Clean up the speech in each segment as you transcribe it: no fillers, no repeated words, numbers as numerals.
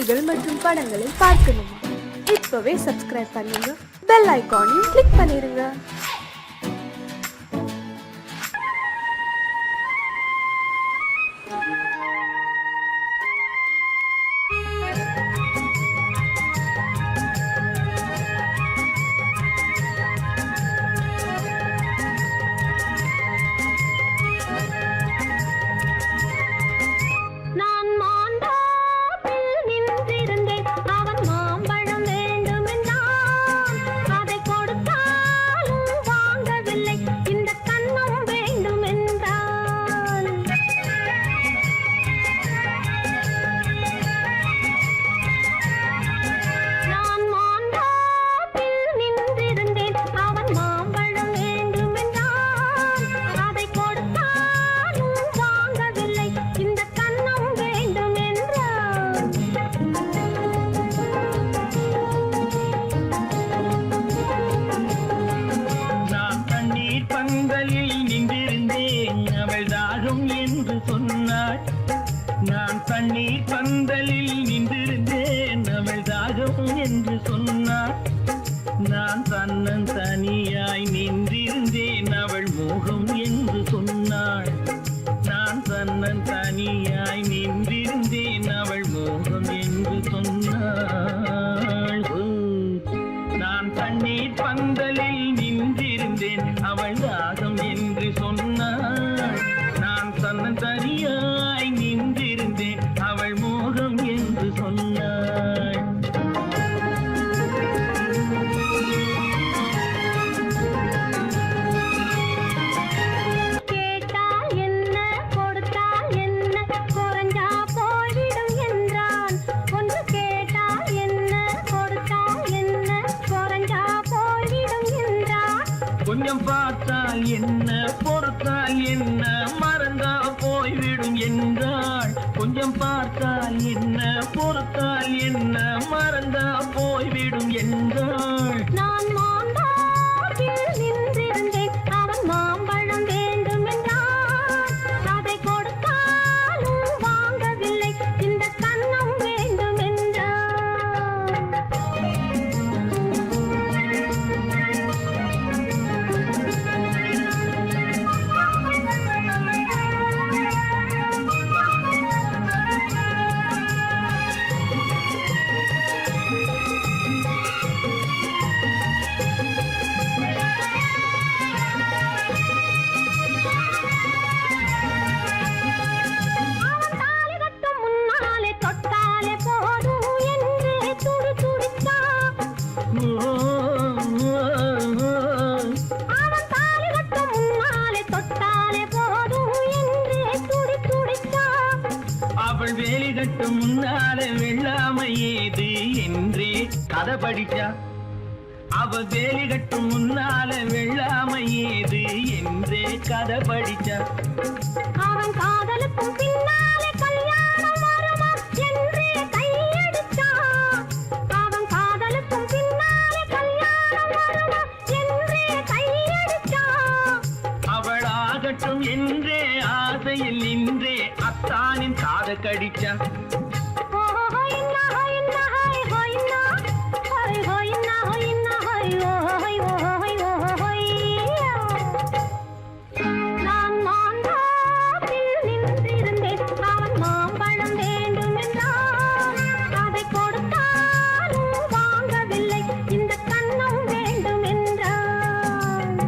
செய்திகள் மற்றும் படங்களை பார்க்கணுமா? இப்பவே சப்ஸ்கிரைப் பண்ணுங்க, பெல் ஐகானையும் கிளிக் பண்ணிருங்க. நான் தண்ணீர் பந்தலில் நின்றிருந்தேன், அவள் தாகம் என்று சொன்னாள். நான் தன்னன் தனியாய் நின்றிருந்தேன், அவள் மோகம் என்று சொன்னாள். நான் தன்னன் தனியாய் நின்றிருந்தேன், அவள் மோகம் என்று சொன்னாள். நான் தண்ணீர் பந்தலில் நின்றிருந்தேன், அவள் தாகம் என்று சொன்னாள். நான் தன்னன் தனியாய் நின்றிருந்தேன், அவள் மோகம் என்று சொன்னாள். கேட்டால் என்ன கொடுத்தால் என்ன, குறைஞ்சா போய்விடும் என்றான். ஒன்று கேட்டால் என்ன கொடுத்தால் என்ன, குறைஞ்சா போய்விடும் என்றான். கொஞ்சம் பார்த்தால் என்ன பொறுத்தால் என்ன, மறந்தா போய்விடும் என்றாள். கொஞ்சம் பார்த்தால் என்ன பொறுத்தால் என்ன, மறந்தா போய்விடும் என்றாள். நான் மாம்பழத்தில் நின்றிருந்தேன், அவன் மாம்பழம் வேண்டும் என்றான். அதை கொடுத்தாலும் வாங்கவில்லை, இந்த கன்னம் வேண்டும் என்றான். அவள் வேலி கட்டும் முன்னாலே வெள்ளாமை ஏது என்றே கதை படிச்சா. அவள் வேலி கட்டும் முன்னாலே வெள்ளாமை ஏது என்றே கதை படிச்சா. அவன் காதலுக்கும் பின்னாலே கல்யாணம் வருமா என்றே கையடிச்சான். அவன் காதலுக்கும் பின்னாலே கல்யாணம் வருமா என்றே கையடிச்சான். அவள் ஆகட்டும் என்றே ஆசையில் நின்றே அத்தானின் காத கடிச்சா. நான் மாம்பழத்தில் நின்றிருந்தேன், அவன் மாம்பழம் வேண்டும் என்றான். அதை கொடுத்தாலும் வாங்கவில்லை, இந்த கன்னம் வேண்டும் என்றான்.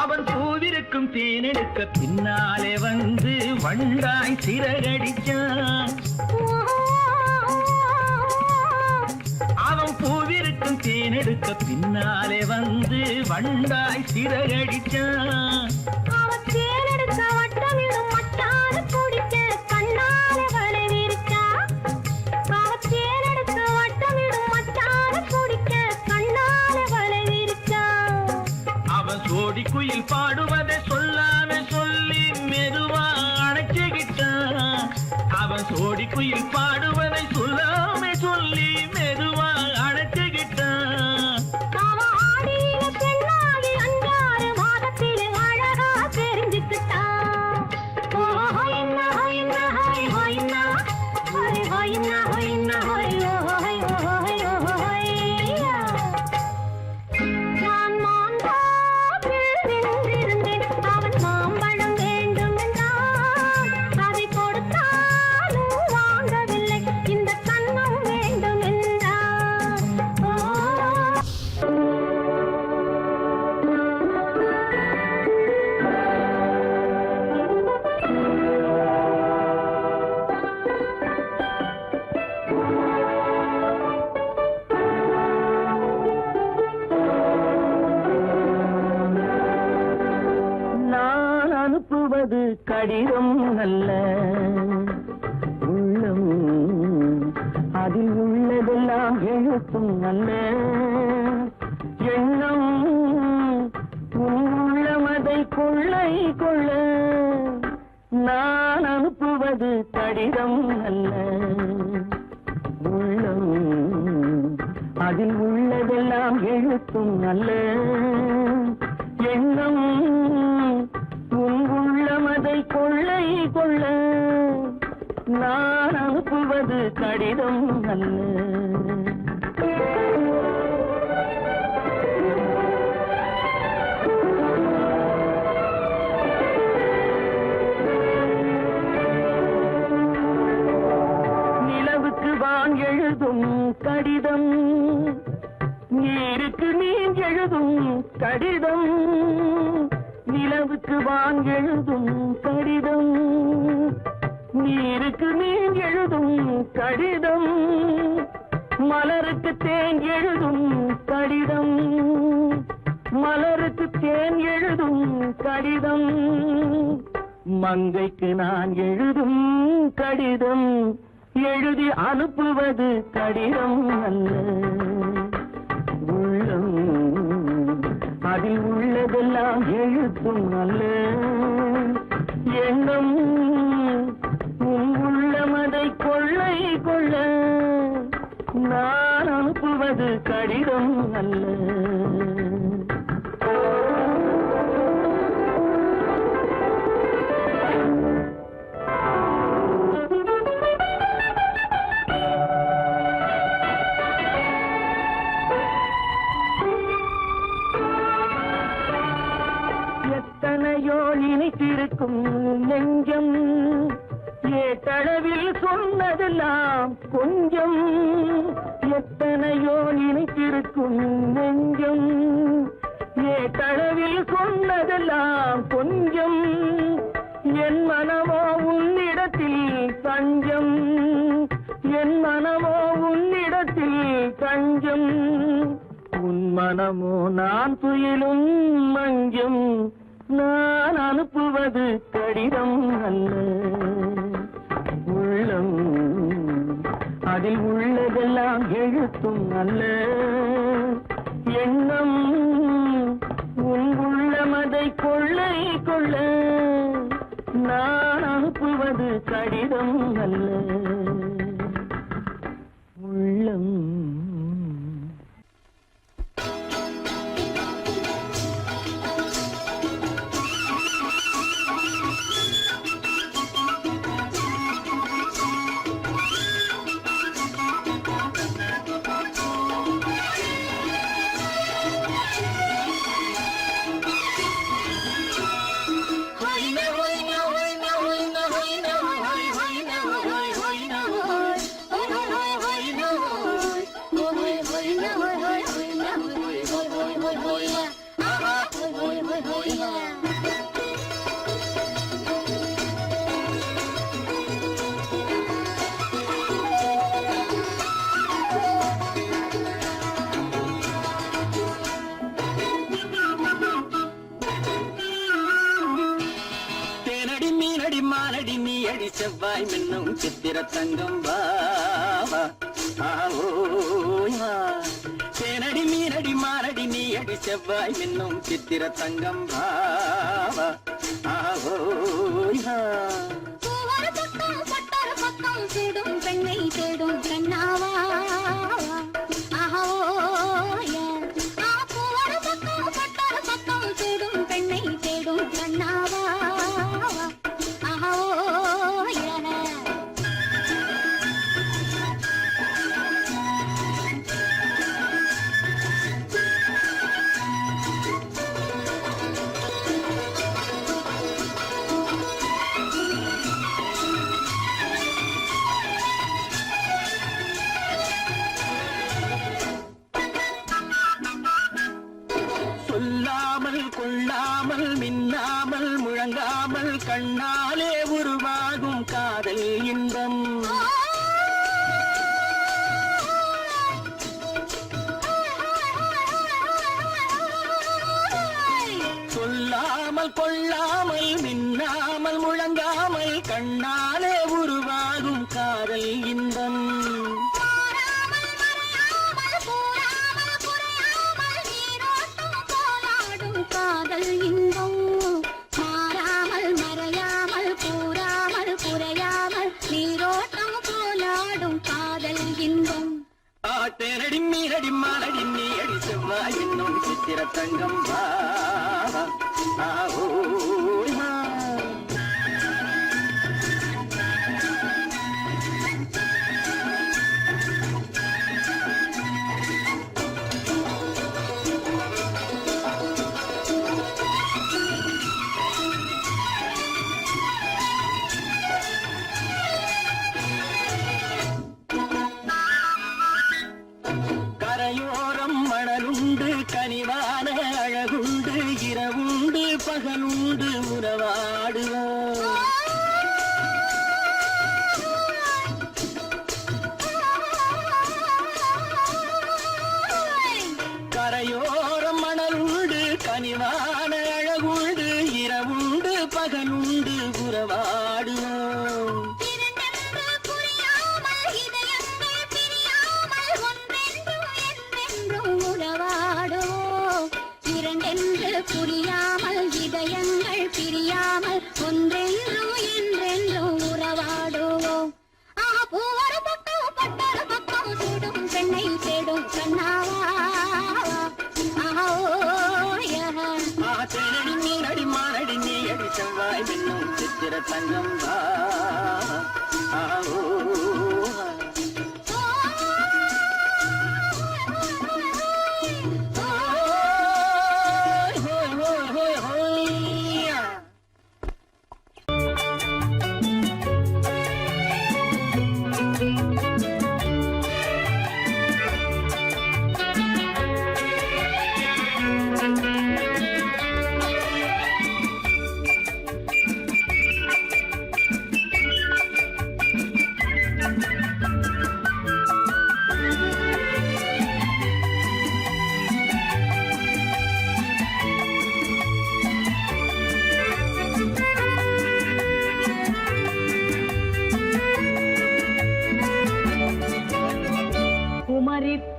அவன் பூவிருக்கும் தேனெடுக்க பின்னாலே வந்து வண்டாய் சிறகடிச்சான். அவன் பூவிருக்கும் தேனெடுக்க பின்னாலே வந்து வண்டாய் சிறகடிச்சான். அவன் தேனெடுக்க வட்டமிடும் மட்டான குடிக்க கண்ணாலே வலை விரிச்சா. அவன் தேனெடுக்க வட்டமிடும் மட்டான குடிக்க கண்ணாலே வலை விரிச்சா. அவன் சோடி குயில் குயில் பாடுவதை சொல்லாம சொல்லி மெதுவா அணைச்சுக்கிட்டான். அவன் சோடி குயில் பாடுவதை சொல்லாம சொல்லி மெதுவா அணைச்சுக்கிட்டான். அவன் ஆடியில பெண்ணாகி 5-6 மாதத்திலே அழகா தெரிஞ்சுக்கிட்டான். ஓ ஹொய்னா ஹொய்னா ஹொய் ஹொய்னா ஹொய் ஹொய்னா ஹொய்னா ஹொய் ஹொய் ஹொய் ஹொய்யா. நான் மாந்தாப்பில் நின்றிருந்தேன். அவன் மாம்பழம் வேண்டும் என்றான். அதை கொடுத்தாலும் வாங்கவில்லை. இந்த கன்னம் வேண்டும் என்றான். ஓ நான் அனுப்புவது கடிதம் அல்ல, உள்ளம் அதில் உள்ளதெல்லாம் எழுத்தும் அல்ல. எண்ணம் உன் உள்ளமதை கொள்ளை கொள்ள. நான் அனுப்புவது கடிதம் அல்ல, உள்ளம் அதில் உள்ளதெல்லாம் எழுத்தும் அல்ல. எண்ணம் உன் உள்ளமதை கொள்ளை கொள்ள. நான் அனுப்புவது கடிதம் அல்ல. நிலவுக்கு வான் எழுதும் கடிதம், நீருக்கு நீர் எழுதும் கடிதம். நிலவுக்கு வான் எழுதும் கடிதம், நீருக்கு நீர் எழுதும் கடிதம். மலருக்கு தேன் எழுதும் கடிதம், மலருக்கு தேன் எழுதும் கடிதம். மங்கைக்கு நான் எழுதும் கடிதம், எழுதி அனுப்புவது கடிதம் அல்ல. உள்ளம் அதில் உள்ளதெல்லாம் எழுத்தும் அல்ல. எண்ணம் உன் உள்ளமதை கொள்ளை கொள்ள. நான் அனுப்புவது கடிதம் அல்ல. எத்தனையோ இனித்திருக்கும் நெஞ்சம், ஏட்டளவில் சொன்னதெல்லாம் கொஞ்சம். எத்தனையோ நினைத்திருக்கும் நெஞ்சம், ஏட்டளவில் சொன்னதெல்லாம் கொஞ்சம். என் மனமோ உன்னிடத்தில் தஞ்சம், என் மனமோ உன்னிடத்தில் தஞ்சம். உன் மனமோ நான் துயிலும் மஞ்சம். நான் அனுப்புவது கடிதம் அல்ல. உள்ளம் அதில் உள்ளதெல்லாம் எழுத்தும் அல்ல. எண்ணம் உன் உள்ளமதை கொள்ளை கொள்ள. நான் அனுப்புவது கடிதம் அல்ல. உள்ளம் மானடி நீ அடி செவ்வாய் மின்னும் சித்திர தங்கம் வா ஓயா. தேனடி மீனடி மானடி நீ அடி செவ்வாய் மின்னும் சித்திர தங்கம் பாவா ஆஹோயா பூவொரு பக்கம் பட்டொரு பக்கம் சூடும் பெண்ணை தேடும் கண்ணாவா ஆஹோயா பூவொரு பக்கம் பட்டொரு பக்கம் சூடும் பெண்ணை தேடும் கண்ணாவா ஆஹோயா சொல்லாமல் கொள்ளாமல் மின்னாமல் முழங்காமல் கண்ணாலே உருவாகும் காதல் இன்பம் சொல்லாமல் கொள்ளாமல் மின்னாமல் முழங்காமல் கண்ணாலே உருவாகும் காதல் இன்பம் காதல் இன்பம் மாறாமல் மறையாமல் கூறாமல் குறையாமல் நீரோட்டம் போலாடும் காதல் இன்பம் ஆட்டேனடி மீனடி மானடி நீ அடி செவ்வாய் என்னும் சித்திர தங்கம் பாவா ஆஹோயா கரையோரம் மணலுண்டு கனிவான அழகுண்டு இரவுண்டு பகலுண்டு உறவாடுவோம் கரையோரம் மணலுண்டு கனிவான அழகுண்டு இரவுண்டு பகலுண்டு உறவாடுவோம் புரியாமல் இதயங்கள் பிரியாமல் ஒன்றென்றும் என்றென்றும் உறவாடுவோம் பூவொரு பக்கம் பட்டொரு பக்கம் சூடும் பெண்ணை தேடும் கண்ணாவா ஆட்டேனடி மீனடி மானடி நீ அடி செவ்வாய் மின்னும் சித்திர தங்கம் பாவா ஆஹோயா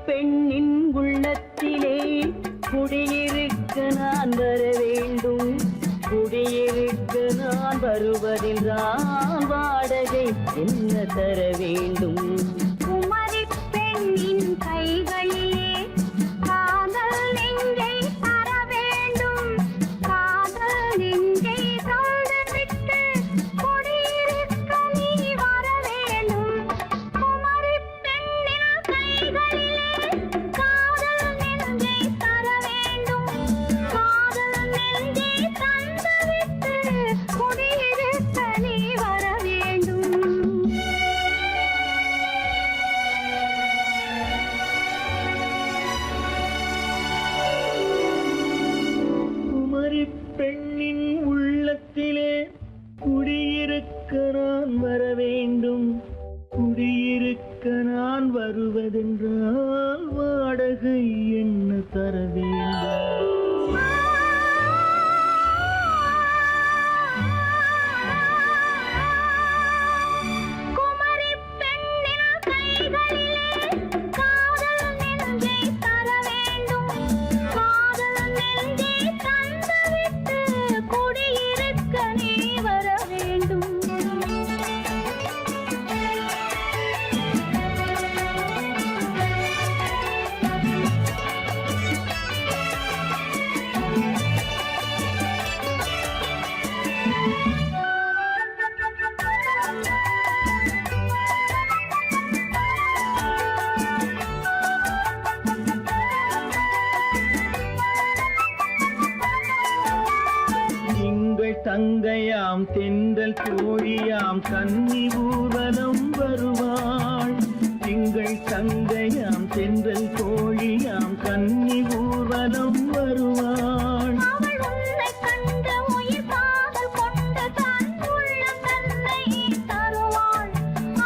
பெண்ணின் உள்ளத்திலே குடியிருக்க நான் வர வேண்டும், குடியிருக்க நான் வருவதென்றால் வாடகை என்ன தர வேண்டும்? குமரி பெண்ணின் கைகளிலே காதல் நெஞ்சை தர வேண்டும், காதல் நெஞ்சை தந்துவிட்டு குடியிருக்க நீ வர வேண்டும். குமரி பெண்ணின் கைகளிலே காதல் நெஞ்சை தர வேண்டும், காதல் நெஞ்சை தந்துவிட்டு குடியிருக்க நீ வர வேண்டும். குமரி பெண்ணின் உள்ளத்திலே குடியிருக்க நான் வர வேண்டும், குடியிருக்க நான் வருவதென்றால் வாடகை என்ன தர வேண்டும்? குமரி பெண்ணின் கைகளிலே காதல் நெஞ்சை தர வேண்டும், காதல் தங்கையாம் தென்றல் தோழியாம் கன்னி ஊர்வலம் வருவாள். திங்கள் தங்கையாம் தென்றல் தோழியாம் கன்னி ஊர்வலம் வருவாள். அவள் உன்னை கண்டு உயிர் காதல் கொண்டு தன் உள்ளம் தன்னை தருவாள்.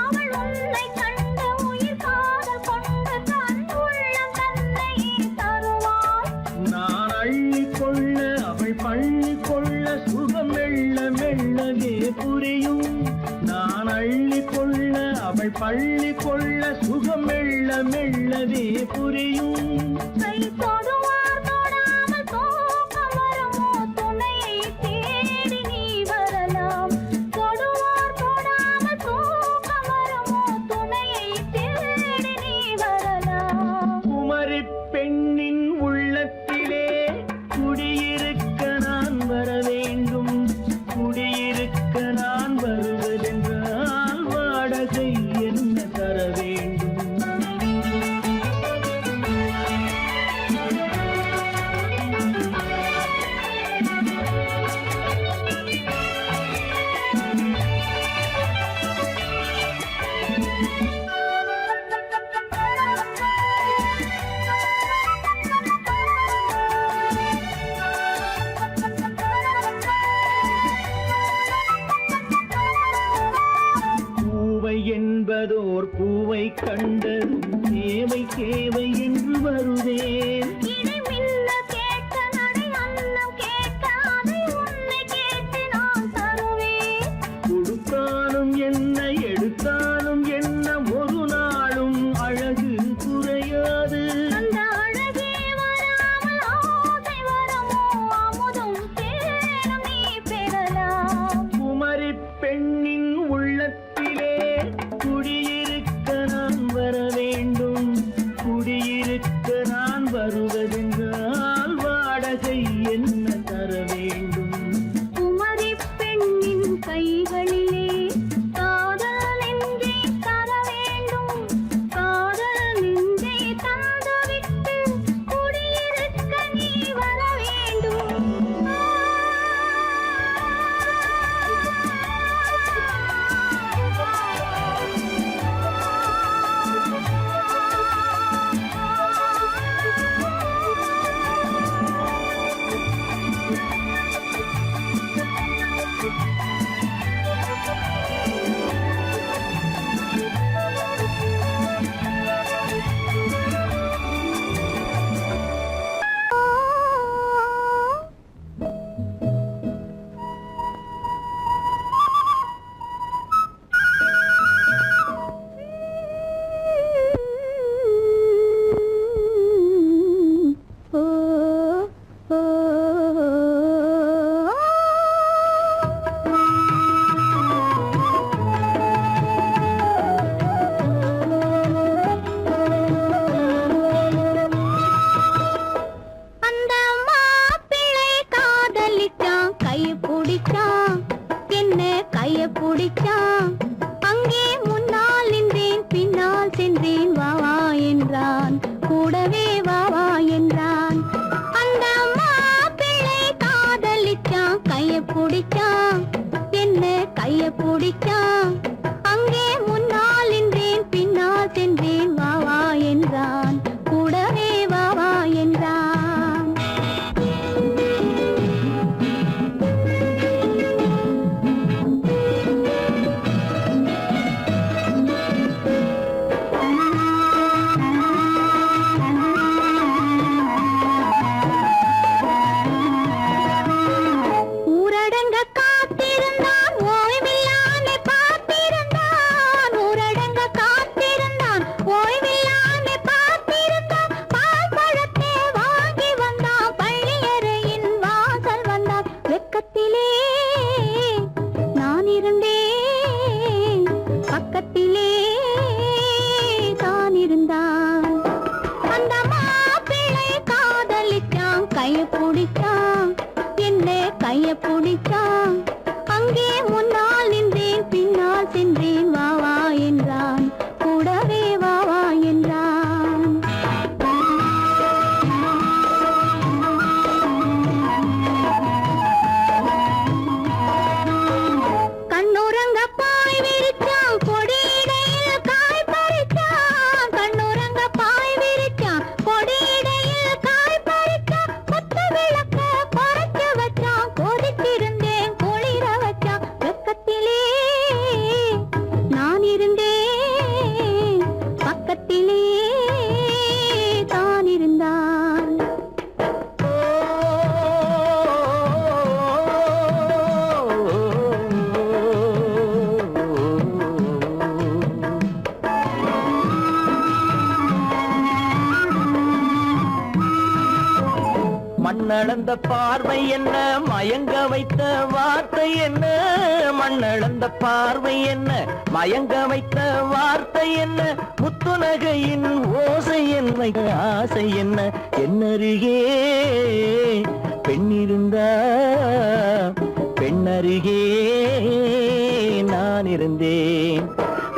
அவள் உன்னை கண்டு உயிர் காதல் கொண்டு தன் உள்ளம் தன்னை தருவாள். நான் அள்ளி கொள்ள அவள் பள்ளி கொள்ள சுகம் மெல்ல மெல்லவே புரியும். நான் அள்ளி கொள்ள அவள் பள்ளி கொள்ள சுகம் மெல்ல மெல்லவே புரியும். கை தொடுவார் தொடாமல் தூக்கம் வருமோ துணையை தேடி நீ வரலாம். தொடுவார் தொடாமல் தூக்கம் வருமோ துணையை தேடி நீ வரலாம். குமரி பெண்ணின் உள்ளத்திலே குடியிருக்க நான் வர வேண்டும். குடியிருக்க நான் வருவதென்றால் வாடகை என்ன தர வேண்டும்? பூவை என்பதோர் பூவை கண்டதும் தேவை தேவை என்று வருவேன். இதை மின்ன கேட்க நடை அன்னம் கேட்க அதை உன்னை கேட்டு நான் தருவேன். கொடுத்தாலும் என்ன எடுத்தாலும் என்ன ஒரு நாளும் அழகு குறையாது. அந்த அழகே வராமல் ஆசை வரமோ அமுதும் தேனும் நீ பெறலாம். குமரி பெண்ணின் உள்ளத்திலே குடியிருக்க நான் வர வேண்டும். குடியிருக்க நான் வருவதென்றால் வாடகை என்ன தர வேண்டும்? குமரி பெண்ணின் கைகளிலே காதல் நெஞ்சை தர வேண்டும். காதல் நெஞ்சை தந்துவிட்டு குடியிருக்க நீ வர வேண்டும். அந்த மாப்பிள்ளை காதலிச்சான் கைய பிடிச்சான் என்ன கைய பிடிச்சான். அங்கே முன்னால் நின்றேன் பின்னால் சென்றேன் வா வா என்றான் கூடவே வா வா என்றான். அந்த மாப்பிள்ளை காதலிச்சான் கைய பிடிச்சான் என்ன கைய பிடிச்சான். அங்கே முன்னால் நின்றேன் பின்னால் சென்றேன் வா வா என்றான் கூடவே வா வா என்றான். ஊரடங்க காத்திருந்தான் ஓய்வில்லாமல் பார்த்திருந்தான். ஊரடங்க காத்திருந்தான் ஓய்வில்லாமல் பார்த்திருந்தான். பால் பழத்தை வாங்கி வந்தான் பள்ளியறையின் வாசல் வந்தான். வெக்கத்திலே நான் இருந்தேன் பக்கத்திலே தான் இருந்தான். அந்த மாப்பிள்ளை காதலிச்சான் கைய பிடிச்சான் என்ன கைய பிடிச்சான். அங்கே முன்னால் நின்றேன் பின்னால் சென்றேன் வா வா என்றான் கூடவே வா வா என்றான். மண்ணளந்த பார்வை என்ன, மயங்க வைத்த வார்த்தை என்ன, மண்ணளந்த பார்வை என்ன, மயங்க வைத்த வார்த்தை என்ன, முத்துநகையின் ஓசை என்ன, ஆசை என்ன, என்னருகே பெண்ணிருந்தா, பெண்ணருகே நான் இருந்தேன்.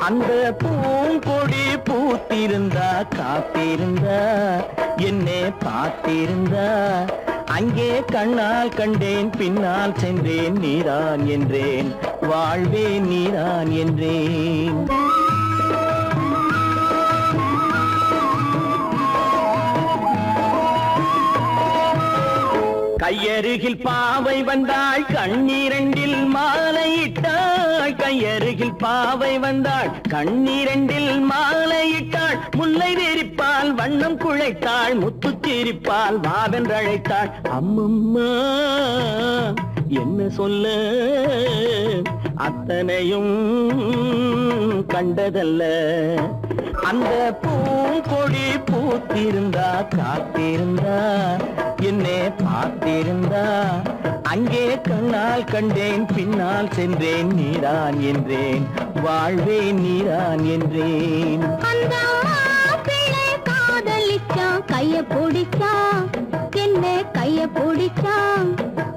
அந்த பூங்கொடி பூத்திருந்தா, காத்திருந்தா, என்னை பார்த்திருந்தா, அங்கே கண்ணால் கண்டேன், பின்னால் சென்றேன், நீதான் என்றேன், வாழ்வே நீதான் என்றேன். கையருகில் பாவை வந்தாள், கண்ணீரண்டில் மாலையிட்டாள். கையருகில் பாவை வந்தாள், கண்ணீரண்டில் மாலையிட்டாள். முல்லை வெறிப்பால் வண்ணம் குழைத்தாள், முத்து சிரிப்பால் வாவென்றழைத்தாள். அம்மம்மா என்ன சொல்ல, அத்தனையும் கண்டதல்ல. அந்த பூங்கொடி பூத்திருந்தா, காத்திருந்தா, என்னை பார்த்திருந்தா, அங்கே கண்ணால் கண்டேன், பின்னால் சென்றேன், நீதான் என்றேன், வாழ்வே நீதான் என்றேன். அந்த மாப்பிள்ளை காதலிச்சான், கைய பிடிச்சான், என்ன கைய பிடிச்சான்.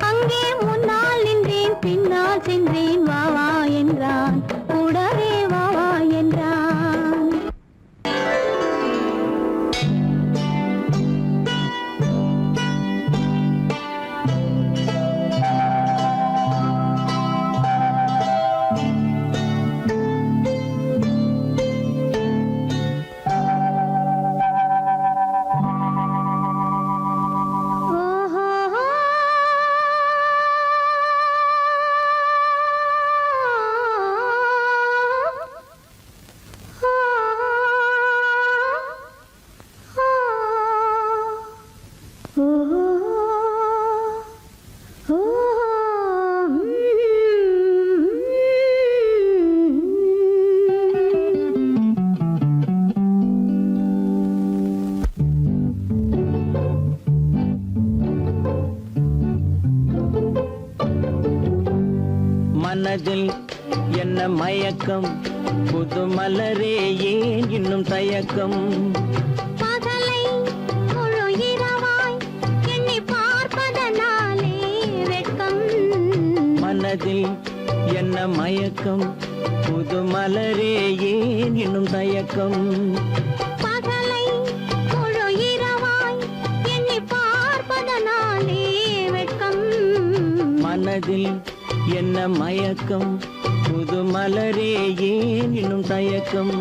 அங்கே முன்னால் நின்றேன், பின்னால் சென்றேன், வா வா என்றான், கூடவே வா வா என்றான். மனதில் என்ன மயக்கம், புது மலரே ஏன் இன்னும் தயக்கம். பகலை முழு இரவாய் எண்ணி பார்ப்பதனாலே வெட்கம். மனதில் என்ன மயக்கம், புது மலரே ஏன் இன்னும் தயக்கம். பகலை முழு இரவாய் எண்ணி பார்ப்பதனாலே வெட்கம். மனதில் என்ன மயக்கம், புது மலரே ஏன் இன்னும் தயக்கம்.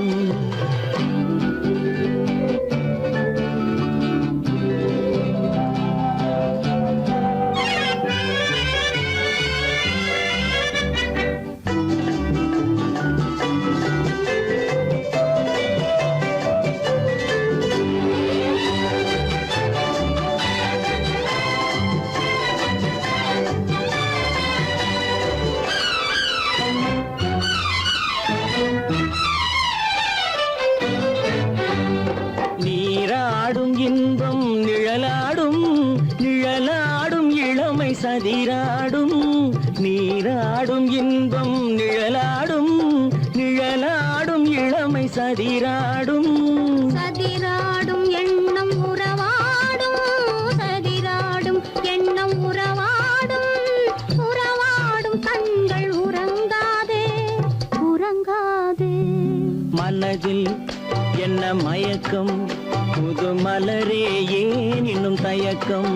நீராடும் இன்பம் நிழலாடும், நிழலாடும் இளமை சதிராடும். நீராடும் இன்பம் நிழலாடும், நிழலாடும் இளமை சதிராடும். சதிராடும் எண்ணம் உறவாடும், சதிராடும் எண்ணம் உறவாடும். உறவாடும் கண்கள் உறங்காதே, உறங்காதே. மனதில் என்ன மயக்கம், புது மலரே ஏன் இன்னும் தயக்கம்.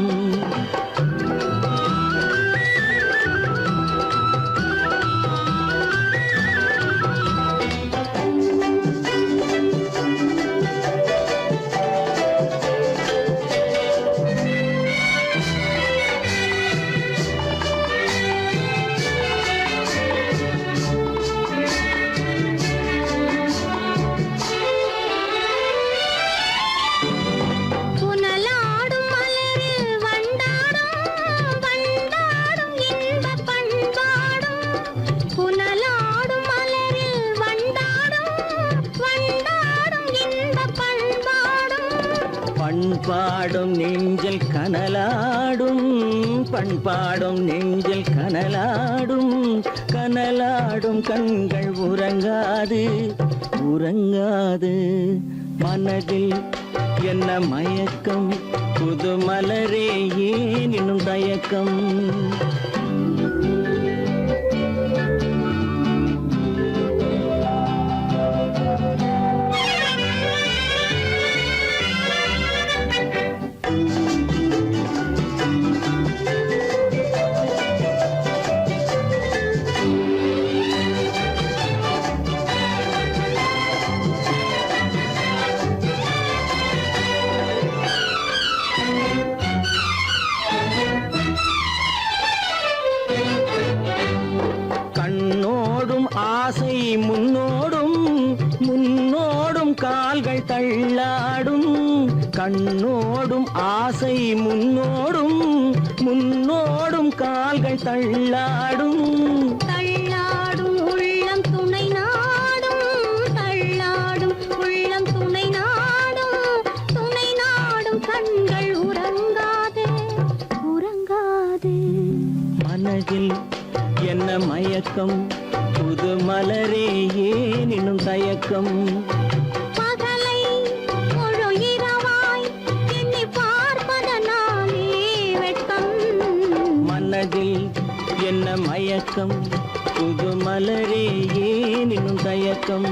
புனலாடும் மலரில் வண்டாடும், வண்டாடும் இன்பப் பண்பாடும். புனலாடும் மலரில் வண்டாடும், வண்டாடும் இன்பப் பண்பாடும். பண்பாடும் நெஞ்சில் கனலாடும், பண்பாடும் நெஞ்சில் கனலாடும் கனலாடும் கண்கள் உறங்காது உறங்காது மனதில் என்ன மயக்கம் புது மலரே ஏன் இன்னும் தயக்கம் கண்ணோடும் ஆசை முன்னோடும் முன்னோடும் கால்கள் தள்ளாடும் கண்ணோடும் ஆசை முன்னோடும் முன்னோடும் கால்கள் தள்ளாடும் தள்ளாடும் உள்ளம் துணை நாடும் தள்ளாடும் உள்ளம் துணை நாடும் கண்கள் உறங்காதே உறங்காதே மனதில் என்ன மயக்கம் புது மலரே ஏன் இன்னும் தயக்கம் பகலை முழு இரவாய் எண்ணி பார்ப்பதனாலே வெட்கம் மனதில் என்ன மயக்கம் புது மலரே ஏன் இன்னும் தயக்கம்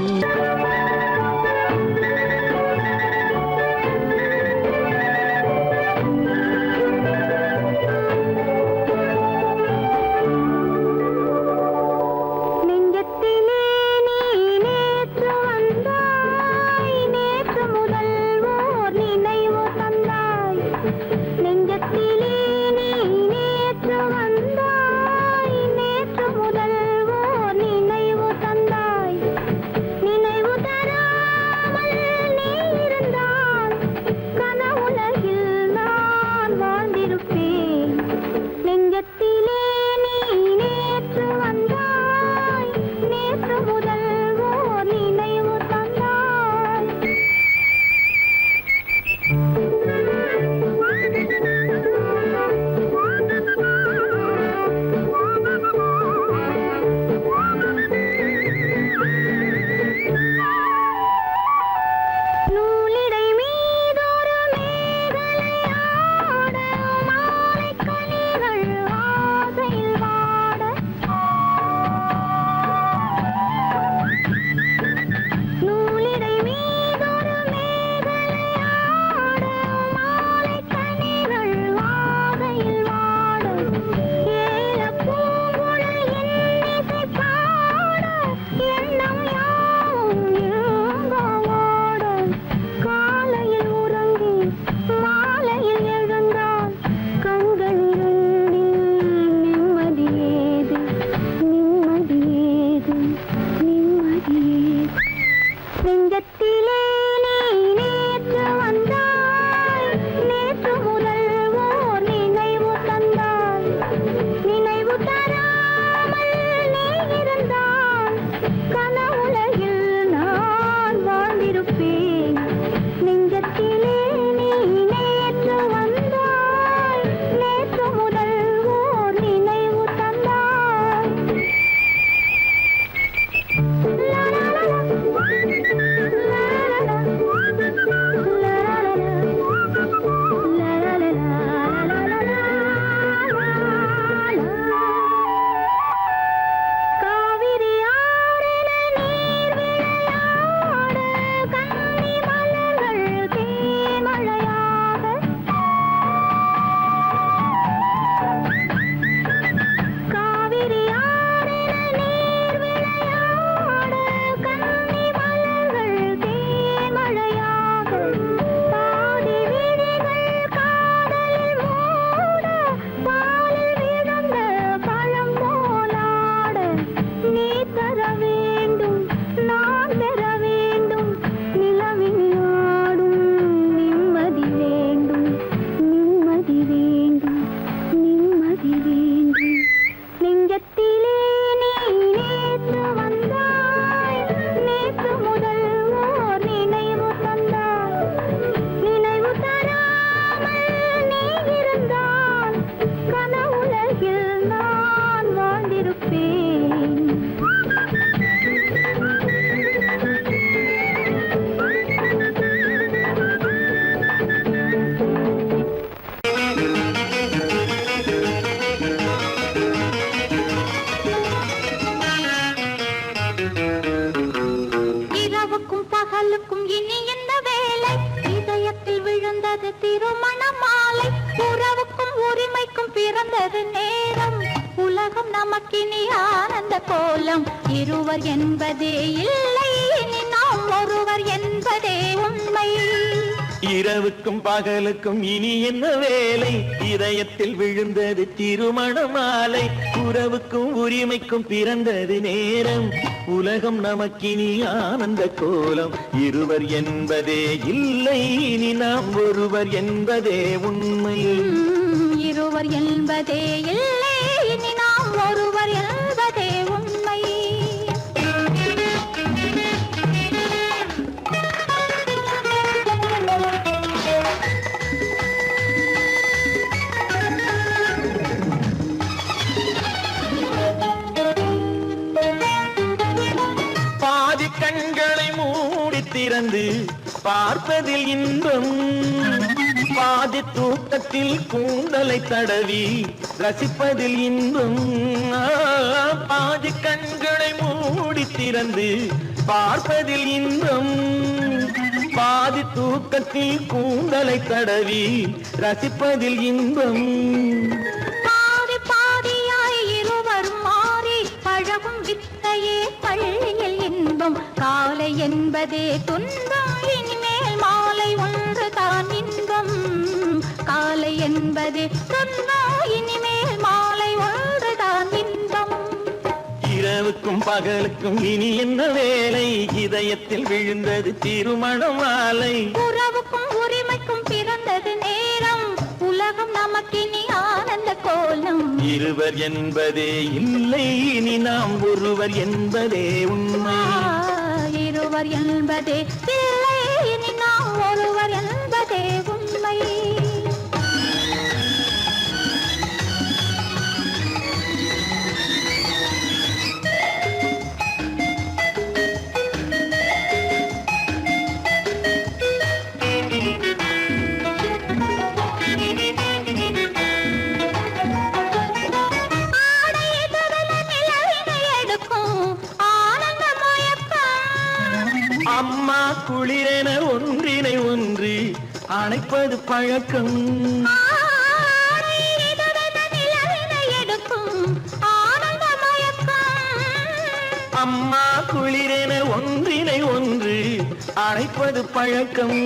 நெஞ்சத்திலே நீ நேற்று வந்தாய் நேற்று முதல் ஓர் நினைவு தந்தாய் நெஞ்சத்திலே நீ நேற்று வந்தாய் நேற்று முதல் ஓர் நினைவு தந்தாய் நினைவு தரா நமக்கினி ஆனந்த கோலம். இருவர் என்பதே இல்லை, இனி நாம் ஒருவர் என்பதே உண்மை. இரவுக்கும் பகலுக்கும் இனி என்ன வேலை, இதயத்தில் விழுந்தது திருமண மாலை. உறவுக்கும் உரிமைக்கும் பிறந்தது நேரம், உலகம் நமக்கினி ஆனந்த கோலம். இருவர் என்பதே இல்லை, இனி நாம் ஒருவர் என்பதே உண்மை. இருவர் என்பதே இல்லை, இனி நாம் ஒருவர் என்பதே உண்மை. பாதி கண்களை மூடி திறந்து பார்ப்பதில் இன்பம், பாதி தூக்கத்தில் கூந்தலை தடவி ரசிப்பதில் இன்பம். பாதி கண்களை மூடி திறந்து பார்ப்பதில் இன்பம், பாதி தூக்கத்தில் கூந்தலை தடவி ரசிப்பதில் இன்பம். பாதி பாதியாய் இருவர் மாறி பழகும் வித்தையே பள்ளியில் இன்பம். காலை என்பதே துன்பம், இனிமேல் மாலை ஒன்று தான் இன்பம். காலை என்பதே துன்பம், இனிமேல் மாலை ஒன்று தான் இன்பம். இரவுக்கும் பகலுக்கும் இனி என்ன வேலை, இதயத்தில் விழுந்தது திருமண மாலை. உறவுக்கும் உரிமைக்கும் பிறந்தது நேரம், உலகம் நமக்கினி ஆனந்த கோலம். இருவர் என்பதே இல்லை, இனி நாம் ஒருவர் என்பதே உண்மை. இருவர் என்பதே இல்லை, இனி நாம் ஒருவர் என்பதே உண்மை. அம்மா குளிரென ஒன்றினை ஒன்று அணைப்பது பழக்கம். அம்மா குளிரென ஒன்றினை ஒன்று அணைப்பது பழக்கம்.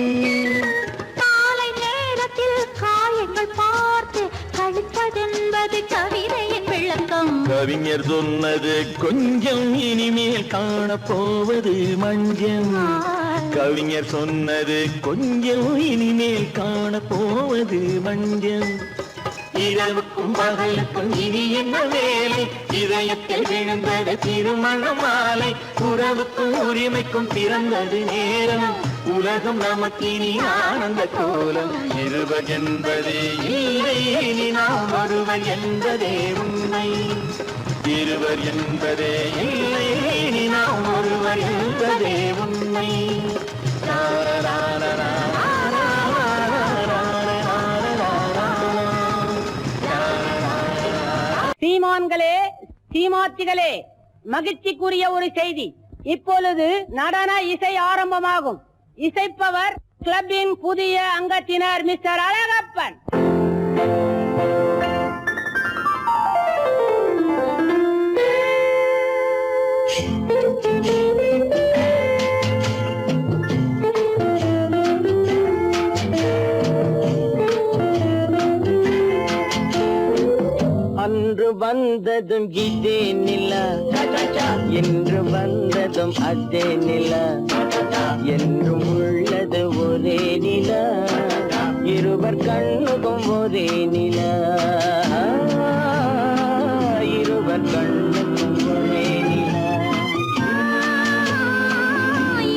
காலை நேரத்தில் காயங்கள் பார்த்து கழிப்பதென்பது கவிதையின் விளக்கம். கவிஞர் சொன்னது கொஞ்சம், இனிமேல் காணப்போவது மஞ்சம். கவிஞர் சொன்னது கொஞ்சம், இனிமேல் காணப்போவது மஞ்சம். இரவுக்கும் பகலுக்கும் இனி என்ன வேலை, இதயத்தில் விழுந்தது திருமண மாலை. உறவுக்கும் உரிமைக்கும் பிறந்தது நேரம், உலகம் நமக்கினி ஆனந்த கோலம். இருவர் என்பதே இல்லை, இனி நாம் ஒருவர் என்பதே உண்மை. இருவர் என்பதே இல்லை, இனி நாம் ஒருவர் என்பதே உண்மை. சீமான்களே, சீமாத்திகளே, மகிழ்ச்சிக்குரிய ஒரு செய்தி. இப்பொழுது நடன இசை ஆரம்பமாகும். இசைப்பவர் கிளப்பின் புதிய அங்கத்தினர் மிஸ்டர் அழகப்பன். அன்று வந்ததும் இதே நிலா, என்று வந்ததும் அதே நிலா, என்றும் உள்ளது ஒரே நிலா, இருவர் கண்ணுக்கும் ஒரே நிலா, இருவர் கண்ணுக்கும் ஒரே நிலா.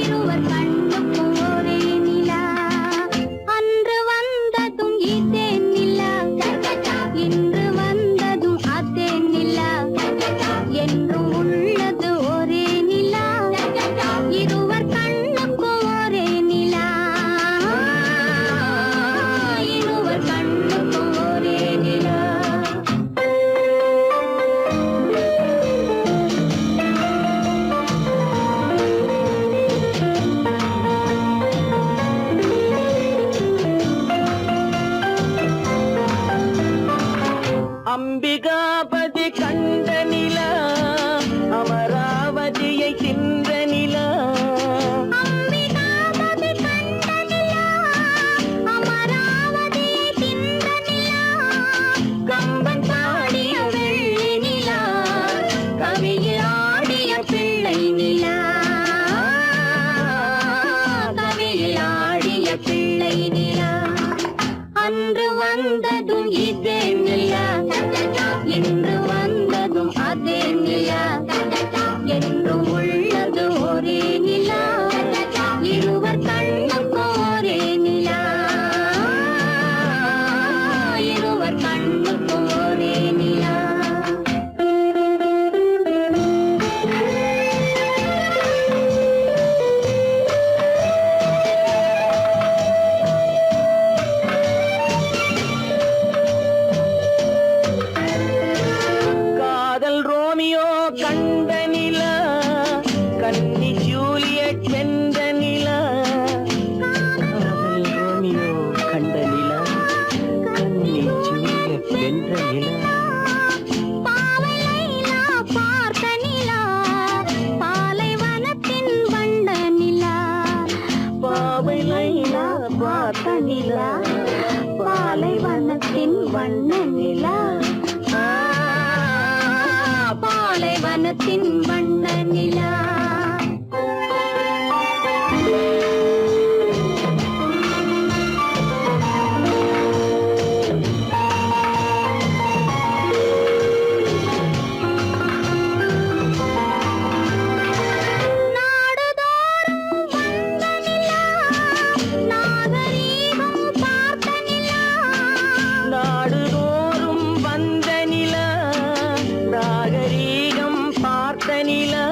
இருவர் கண்ணுக்கும் ஒரே நிலா. அன்று வந்ததும் இதே நிலா, இன்று வந்ததும் அதே நிலா, என்றும் உள்ளது ஒரே நிலா, இருவர் கண்ணுக்கும் ஒரே நிலா, இருவர் கண்ணுக்கும் ஒரே நிலா. ரோமியோ கண்ட நிலா கன்னி ஜூலியட் வென்ற நிலா காதல் ரோமியோ கண்ட நிலா கன்னி ஜூலியட் வென்ற நிலா பாவை லைலா பார்த்த நிலா பாலைவனத்தின் வண்ட நிலா பாவை லைலா பார்த்த நிலா பாலைவனத்தின் வண்ண நிலா பாலைவனத்தின் வண்ண நிலா நாடுதோறும் வந்த நிலா நாகரீகம் பார்த்த நிலா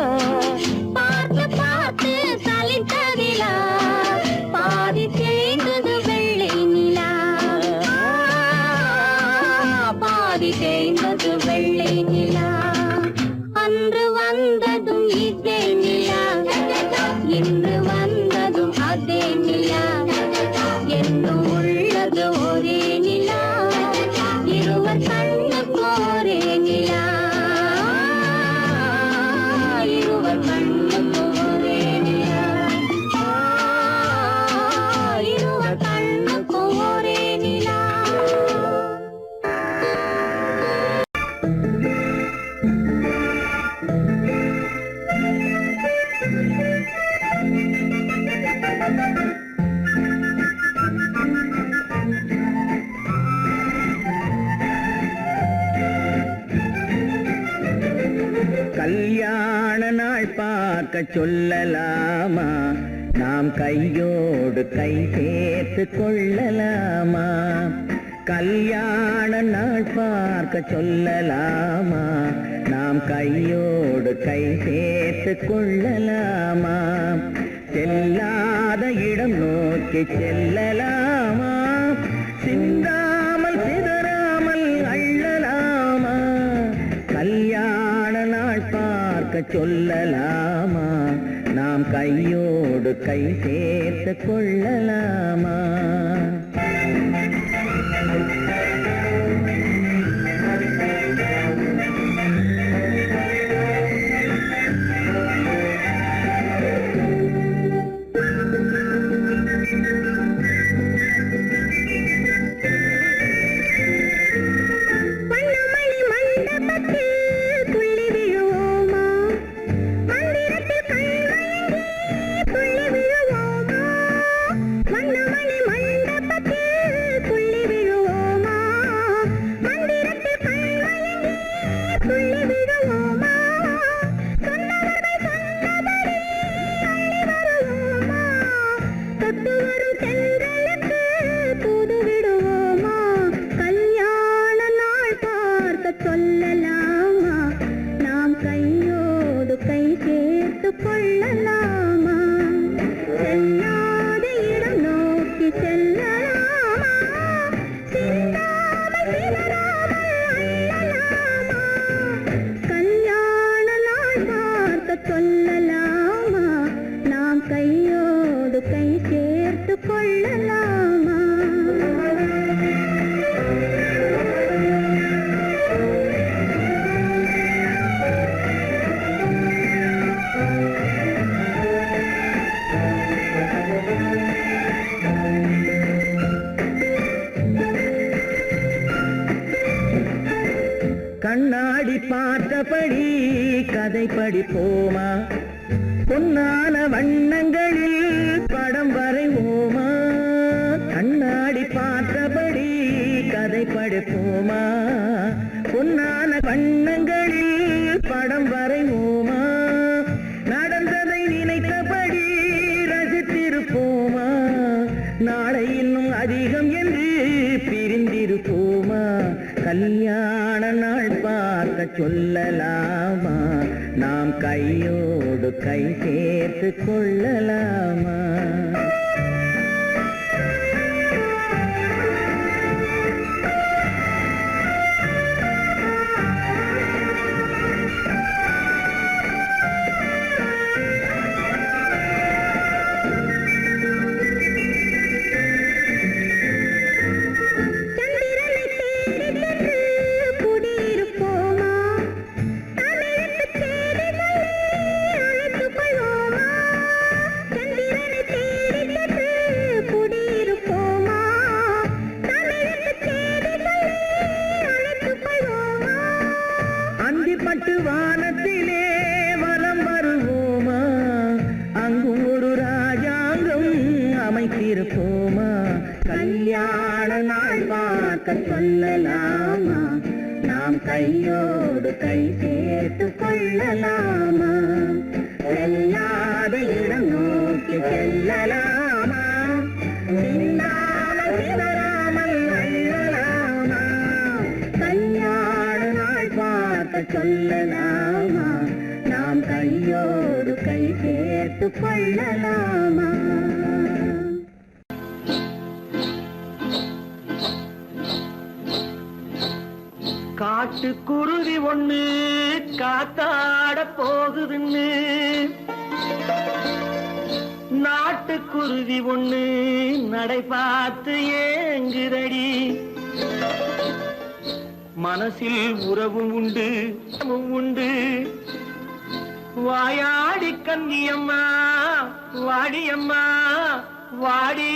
பார்த்து பார்த்து சலித்ததிலா பாதி தேய்ந்தது வெள்ளை நிலா பாதி தேய்ந்தது வெள்ளை நிலா அன்று வந்ததும் இதே நிலா இன்று வந்ததும் அதே நிலா என்னும் உள்ளது ஒரே நிலா இருவர் கண்ணுக்கு ஒரே நிலா இருவர் கண்ணுக்கு ஒரே நிலா இருவர் கண்ணுக்கு ஒரே நிலா கல்யாண நாள் பார்க்க சொல்லலாமா நாம் கையோடு கை சேர்த்து கொள்ளலாமா கல்யாண நாள் பார்க்க சொல்லலாமா நாம் கையோடு கை சேர்த்து கொள்ளலாமா செல்லாத இடம் நோக்கி செல்லலாமா சிந்தாமல் சிதறாமல் அள்ளலாமா கல்யாண நாள் பார்க்க சொல்லலாமா நாம் கையோடு கை சேர்த்து கொள்ளலாமா சொல்லலாமா நாம் கையோடு கை சேர்த்து கொள்ளலாமா செல்லாத இடம் நோக்கி செல்லலாமா சிந்தாமல் சிதறாமல் அள்ளலாமா கல்யாண நாள் பார்க்க சொல்லலாமா நாம் கையோடு கை சேர்த்து கொள்ளலாமா கண்ணாடி பார்த்தபடி கதை படிப்போமா பொன்னான வண்ணங்களில் படம் வரைவோமா கண்ணாடி பார்த்தபடி கதை படிப்போமா பொன்னான வண்ணங்களில் படம் வரைவோமா நடந்ததை நினைத்தபடி ரசித்திருப்போமா நாளை இன்னும் அதிகம் என்று பிரிந்திருப்போமா கல்யாண நாள் பார்க்க சொல்லலாமா நாம் கையோடு கை சேர்த்து கொள்ளலாமா பட்டு வானத்திலே வலம் வருவோமா அங்கும் ஒரு ராஜாங்கம் அமைத்திருப்போமா கல்யாண நாள் பார்க்க சொல்லலாமா நாம் கையோடு கை சேர்த்து கொள்ளலாமா செல்லாத இடம் நோக்கி செல்லலாமா சிந்தாமல் சிதறாமல் அள்ளலாமா கல்யாண நாள் பார்க்க சொல்லலாமா நாம் கையோடு கை சேர்த்து கொள்ளலாமா காட்டுக்குருவி ஒண்ணு காத்தாட போகுதுன்னு நாட்டுக்குருவி ஒண்ணு நடை பார்த்து ஏங்குதடி மனசில் உறவும் உண்டு உண்டு வாயாடி கன்னியம்மா வாடியம்மா வாடி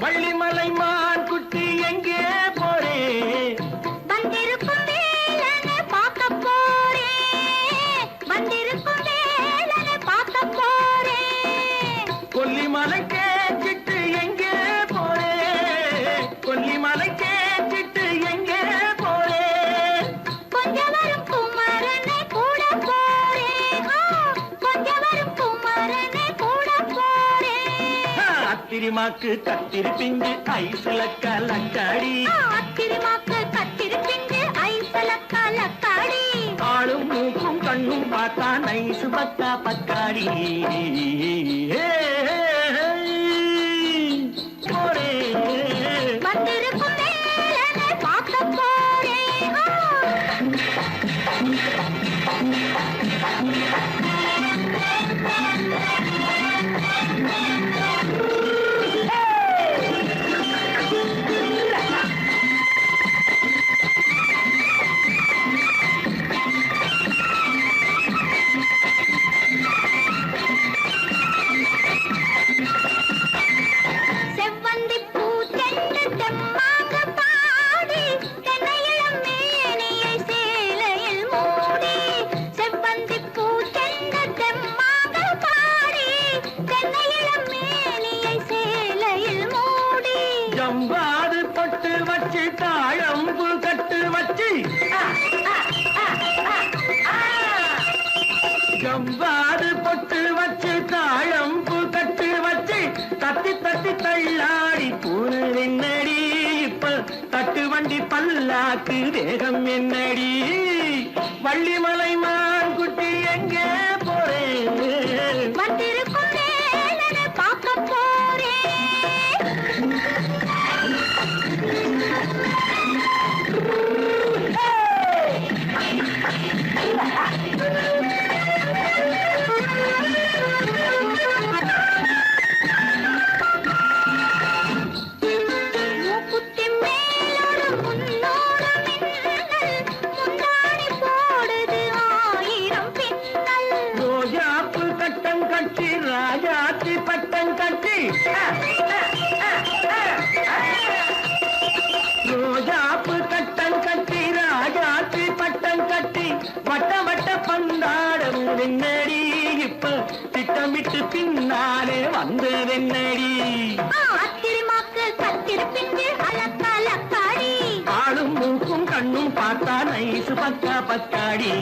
வள்ளிமலை மான் குட்டி எங்கே போறே வந்திருக்கும் வேலனை பார்க்க போறேன் வந்திருக்கும் வேலனை பார்க்க போறேன் கொல்லிமலை கேச்சிட்டு எங்கே போறே கொல்லிமலை கேச்சிட்டு எங்கே போறே கொஞ்சம் வரும் குமரனை கூட போறேன் கொஞ்சம் வரும் குமரனை கூட போறேன் அத்திரிமாக்கு கத்திருப்பிஞ்சு ஐசுல கலக்காடி அத்திரிமாக்கு கத்திருப்பிஞ்சு ஐசல கலக்காடி ஆளும் மூக்கும் கண்ணும் பார்த்தா நைசு பக்கா பக்காடி போரே வந்திருக்கும் வேலனை பார்க்க போறேன் செவ்வந்தி பூ செண்டு தெம்மாக பாடி தென்னையிளம் மேனியை சேலையில் மூடி செவ்வந்தி பூ செண்டு தெம்மாக பாடி தென்னையிளம் மேனியை சேலையில் மூடி ஜம்பாது பொட்டு வச்சு தாழம்பு கட்டு வச்சு ஜம்பாது பொட்டு வச்சு தாழம்பு கட்டு வச்சு தட்டி தட்டி தள்ளாடி பூனு என்னடி இப்ப தட்டு வண்டி பல்லாக்கு வேகம் என்னடி வள்ளிமலை மான் குட்டி எங்கே போறேன் வந்திருக்கும் வேலனை பார்க்க போறேன் மூக்குத்தி மேலோடு முன்னோடு மின்னல் முந்தாணி போடுது ஆயிரம் பின்னல் ரோஜாப்பு கட்டம் கட்டி ராஜாத்தி பட்டம் கட்டி ரோஜாப்பு கட்டம் கட்டி ராஜாத்தி பட்டம் கட்டி வட்ட வட்ட பந்தாடம் வெண்ணடி இப்ப திட்டமிட்டு பின்னாலே வந்ததென்னடி அத்திரிமாக்கு கத்திருப்பிஞ்சு அலக்காடி ஆளும் மூக்கும் கண்ணும் பார்த்தா நைசு பக்கா பக்காடி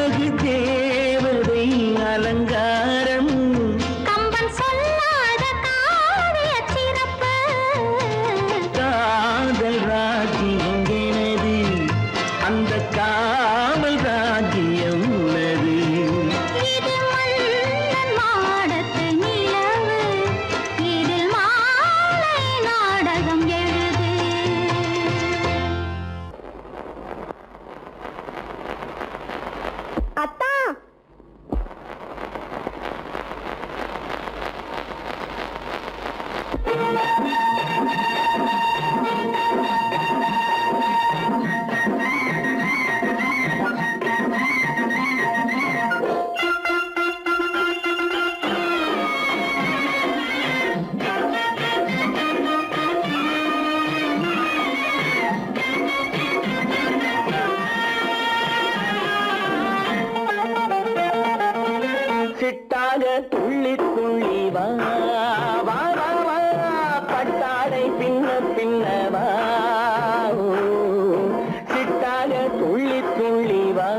அழகு தேவதை அலங்காரம் கம்பன் சொல்லாத காவிய சிறப்பு காதல் ராஜ்யம் எனது அந்த காவல் ராஜ்யம் உள்ளது இது மன்னன் மாடத்து நிலவு இதில் மாலை நாடகம் எழுது அத்தா சிட்டாக துள்ளி துள்ளி வா வா வா வா பட்டாடை பின்ன பின்ன வா ஓ, சிட்டாக துள்ளி துள்ளி வா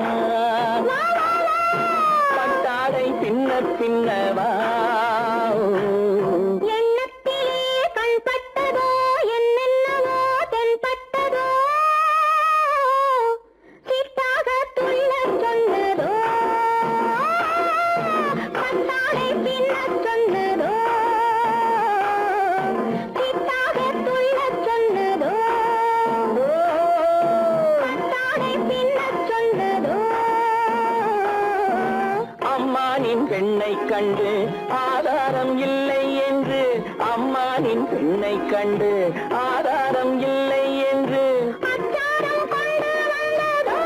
பட்டாடை பின்ன பின்ன வா ஓ. எண்ணத்திலே கண்பட்டதோ என்னென்னவோ தென்பட்டதோ சிட்டாக துள்ளச் சொன்னதோ பட்டாடை பின்னச் சொன்னதோ சிட்டாக துள்ளச் சொன்னதோ பட்டாடை பின்னச் சொன்னதோ அம்மானின் பெண்ணை கண்டு ஆதாரம் இல்லை என்று அம்மானின் பெண்ணை கண்டு ஆதாரம் இல்லை என்று அச்சாரம் கொண்டு வந்ததோ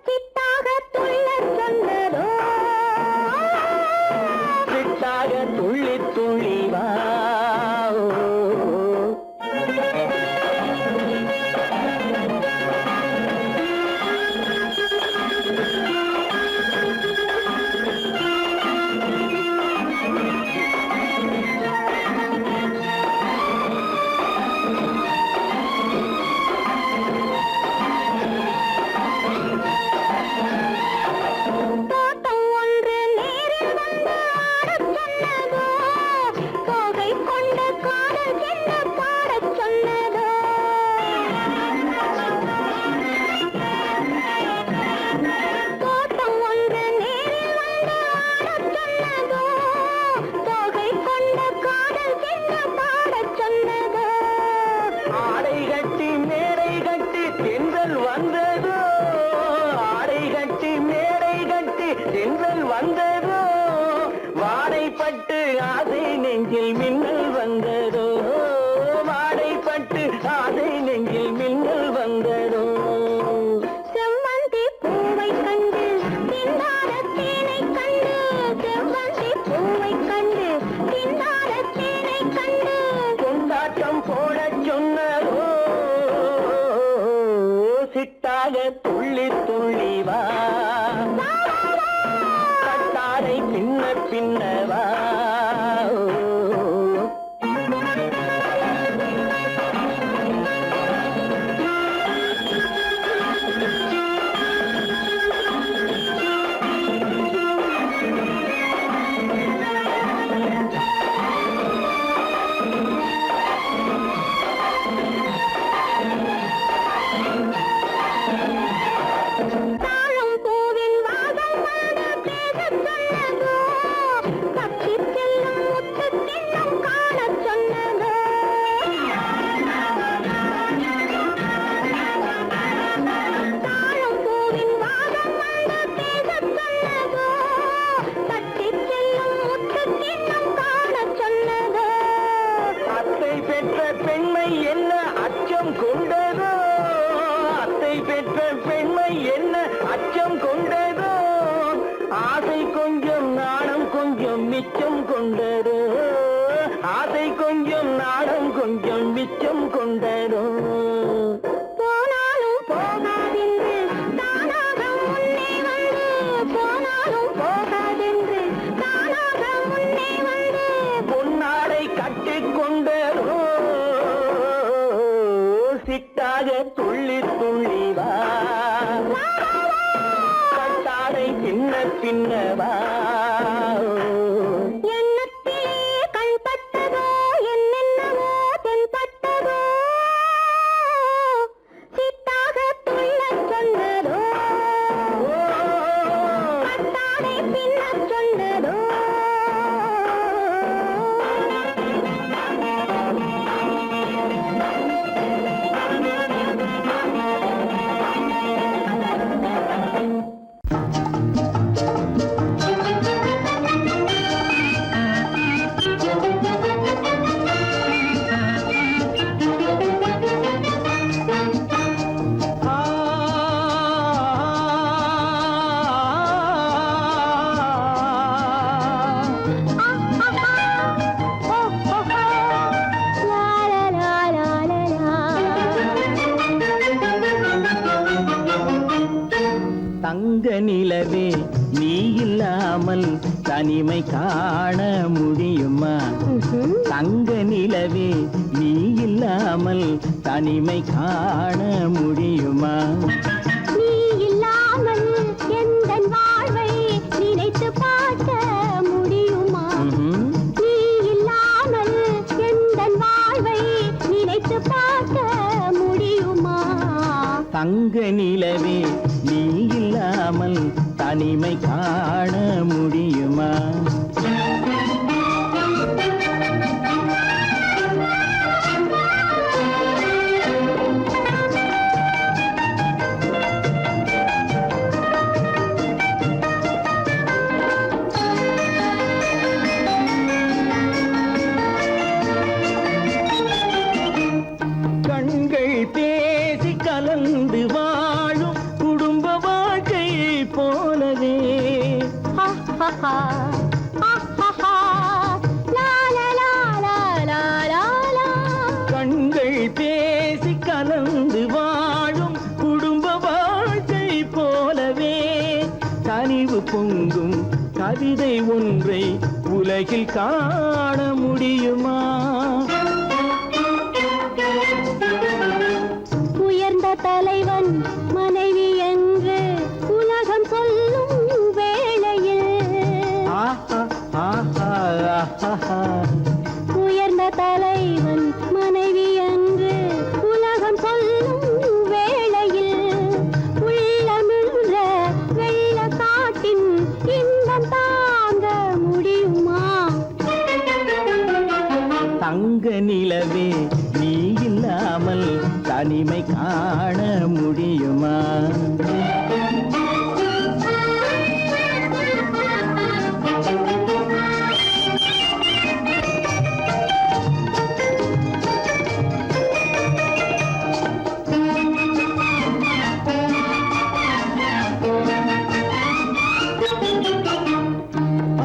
சிட்டாக துள்ளச் சொன்னதோ சிட்டாக துள்ளி துள்ளி வா ஓ. தோட்டம் ஒன்று நேரில் வந்து ஆடச் சொன்னதோ தோகை கொண்ட காதல் என்ன பாடச் சொன்னதோ தோட்டம் ஒன்று நேரில் வந்து ஆடச் சொன்னதோ தோகை கொண்ட காதல் என்ன பாடச் சொன்னதோ ஆடை கட்டி மேடை கட்டி தென்றல் வந்ததோ ஆடை கட்டி மேடை கட்டி தென்றல் வந்ததோ வாடைப்பட்டு ஆசை நெஞ்சில் மின்னல் வந்ததோ வாடைப்பட்டு ஆசை நெஞ்சில் மின்னல் வந்ததோ செவ்வந்தி பூவை கண்டு திண்டாட தேனை கண்டு செவ்வந்தி பூவை கண்டு திண்டாட தேனை கண்டு கொண்டாட்டம் போடச் சொன்னதோ சிட்டாக துள்ளி துள்ளி வா கட்டாரை பின்ன பின்ன வா ஓ. தாழம் பூவின் வாசம் வந்து பேசச் சொன்னதோ தப்பிச் செல்லும் முத்து தின்னம் காணச் சொன்னதோ தாழம் பூவின் வாசம் வந்து பேசச் சொன்னதோ தப்பிச் செல்லும் முத்து தின்னம் காணச் சொன்னதோ அத்தை பெற்ற பெண்மை என்ன அச்சம் கொண்டதோ அத்தை பெற்ற பெண்மை என்ன அச்சம் கொண்டதோ ஆசை கொஞ்சம் நாணம் கொஞ்சம் மிச்சம் கொண்டதோ ஆசை கொஞ்சம் நாணம் கொஞ்சம் மிச்சம் கொண்டதோ போனாலும் போகாதென்று தானாக முன்னே வந்து போனாலும் போகாதென்று தானாக முன்னே வந்து பொன்னாடை கட்டிக்கொண்டதோ சிட்டாக துள்ளி துள்ளி வா வா, வா, வா, பின்னவா எண்ணத்திலே கண்பட்டதோ என்னென்னவோ தென்பட்டதோ சித்தாக துள்ளச் சொன்னதோ பட்டாடை பின்னச் சொன்னதோ தங்க நிலவே நீ இல்லாமல் தனிமை காண முடியுமா தங்க நிலவே நீ இல்லாமல் தனிமை காண முடியுமா நீ இல்லாமல் எந்தன் வாழ்வை நினைத்து பார்க்க முடியுமா நீ இல்லாமல் எந்தன் வாழ்வை நினைத்து பார்க்க முடியுமா தங்க நிலவே நீ இல்லாமல் தனிமை காண முடியுமா கண்கள் பேசி கலந்து வாழும் குடும்ப வாழ்க்கையை போலவே கண்கள் பேசி கலந்து வாழும் குடும்ப வாழ்க்கை போலவே கனிவு பொங்கும் கவிதை ஒன்றை உலகில் காண முடியுமா உயர்ந்த தலைவன் மனைவி என்று உலகம் சொல்லும் வேளையில் ஆஹா ஆஹா ஆஹா உயர்ந்த தலைவன் மனைவி என்று உலகம் சொல்லும் வேளையில் உள்ளமிழ்ற வெள்ள காட்டின் இன்பம் தாங்க முடியுமா தங்க நிலவே நீ இல்லாமல் தனிமை காண முடியுமா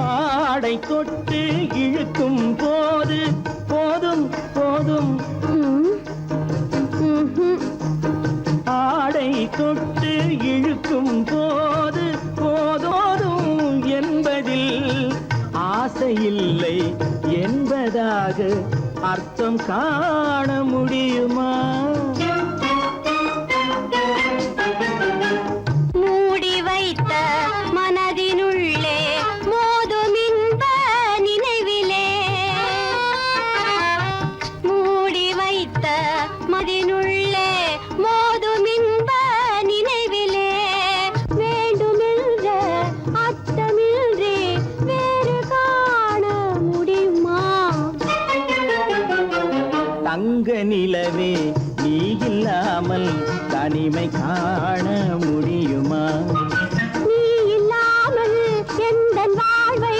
ஆடை தொட்டு இழுக்கும் போது போதும் போதும் ஆடை தொட்டு இழுக்கும் போது போதோதும் என்பதில் ஆசையில்லை என்பதாக அர்த்தம் காண முடியுமா மூடி வைத்த மனதினுள்ளே மோதும் இன்ப நினைவிலே மூடி வைத்த மதினுள்ளே மோதும் இன்ப நினைவிலே வேண்டுமென்ற அர்த்தமின்றி வேறு காண முடியுமா தங்க நிலவே நீ இல்லாமல் தனிமை காண முடியுமா நீ இல்லாமல் எந்தன் வாழ்வை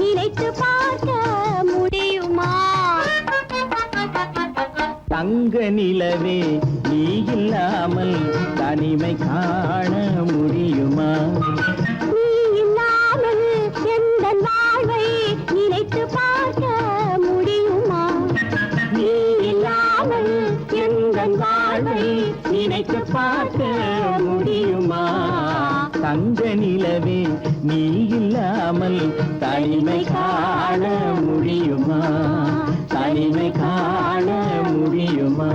நினைத்து பார்க்க முடியுமா தங்க நிலவே நீ இல்லாமல் தனிமை காண முடியுமா நீ இல்லாமல் எந்தன் வாழ்வை நினைத்து பார்க்க முடியுமா நீ இல்லாமல் எந்தன் வாழ்வை நினைத்து பார்க்க முடியுமா தங்க நிலவே நீ இல்லாமல் தனிமை காண முடியுமா தனிமை காண முடியுமா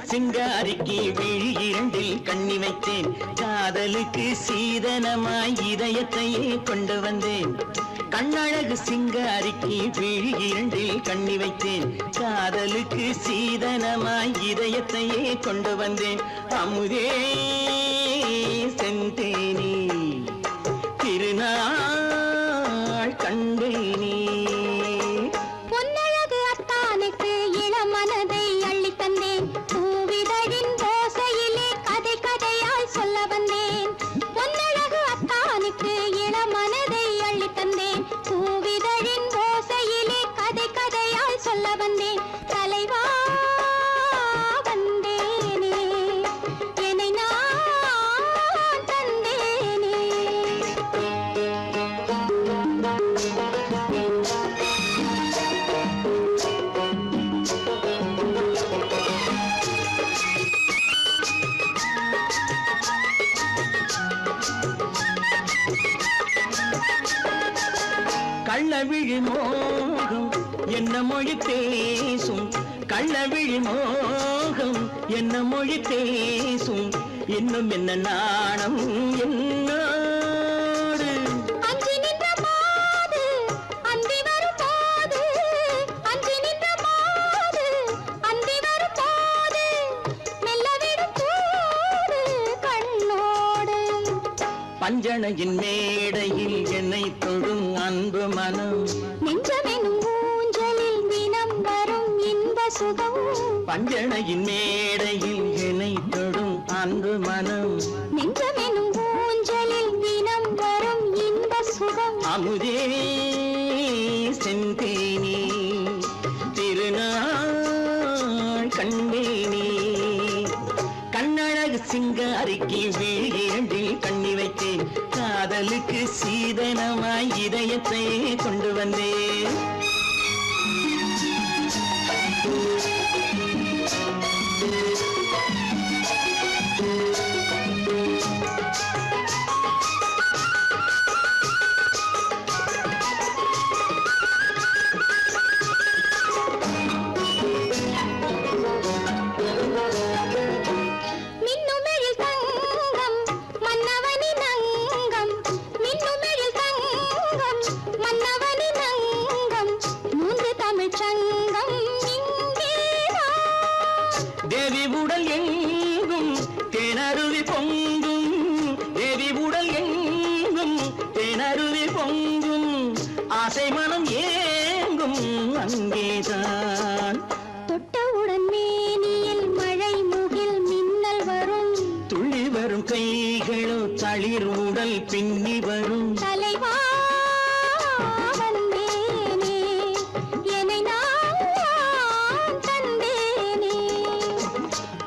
சிங்காரிக்கு விழி இரண்டில் கண்ணி வைத்தேன் காதலுக்கு சீதனமாய் இதயத்தையே கொண்டு வந்தேன் கண்ணழகு சிங்காரிக்கு விழி இரண்டில் கண்ணி வைத்தேன் காதலுக்கு சீதனமாய் இதயத்தையே கொண்டு வந்தேன் அமுதே செந்தேனே திருநாள் கண்டேனே பொன்னழகு அத்தானுக்கு இளமனதை அள்ளி தந்தேன் பூவிதழின் ஓசையிலே கதை கதையாய் சொல்ல வந்தேன் பொன்னழகு அத்தானுக்கு இளமனதை அள்ளி தந்தேன் பூவிதழின் ஓசையிலே கதை கதையாய் சொல்ல வந்தேன் தலைவா வந்தேனே என்னை நான் தந்தேனே கள்ளவிழி மோகம் என்ன மொழி பேசும் கள்ளவிழி மோகம் என்ன மொழி பேசும் இன்னும் என்ன நாணம் என்னோடு அஞ்சி நின்ற மாது அந்தி வரும் போது அஞ்சி நின்ற மாது அந்தி வரும் போது மெல்ல விடும் போது கண்ணோடு பஞ்சணையின் மேடையில் என்னை தொடும் அன்பு மனம் நெஞ்சமெனும் ஊஞ்சலில் தினம் வரும் இன்ப சுகம் பஞ்சணையின் மேடையில் என்னை தொடும் அன்பு மனம் நெஞ்சமெனும் ஊஞ்சலில் தினம் வரும் இன்ப சுகம் அமுதே செந்தேனே திருநாள் கண்டேனே கண்ணழகு சிங்காரிக்கு விழி இரண்டில் கண்ணி வைத்தேன் காதலுக்கு சீதனமாய் இதயத்தை கொண்டு வந்தேன் மின்னுமெழில் தங்கம் மன்னவனின் அங்கம் மின்னுமெழில் தங்கம் மன்னவனின் அங்கம் மூன்று தமிழ்ச் சங்கம் இங்கேதான் தேவி உடல் எங்கும் தேனருவி பொங்கும் தேவி உடல் எங்கும் தேனருவி பொங்கும் ஆசை மனம் ஏங்கும் அங்கேதான் தொட்டவுடன் மேனியில் மழை முகில் மின்னல் வரும் துள்ளி வரும் கைகளோ தளிர் உடல் பின்னி வரும் தலைவா வந்தேனே என்னை நான் தந்தேனே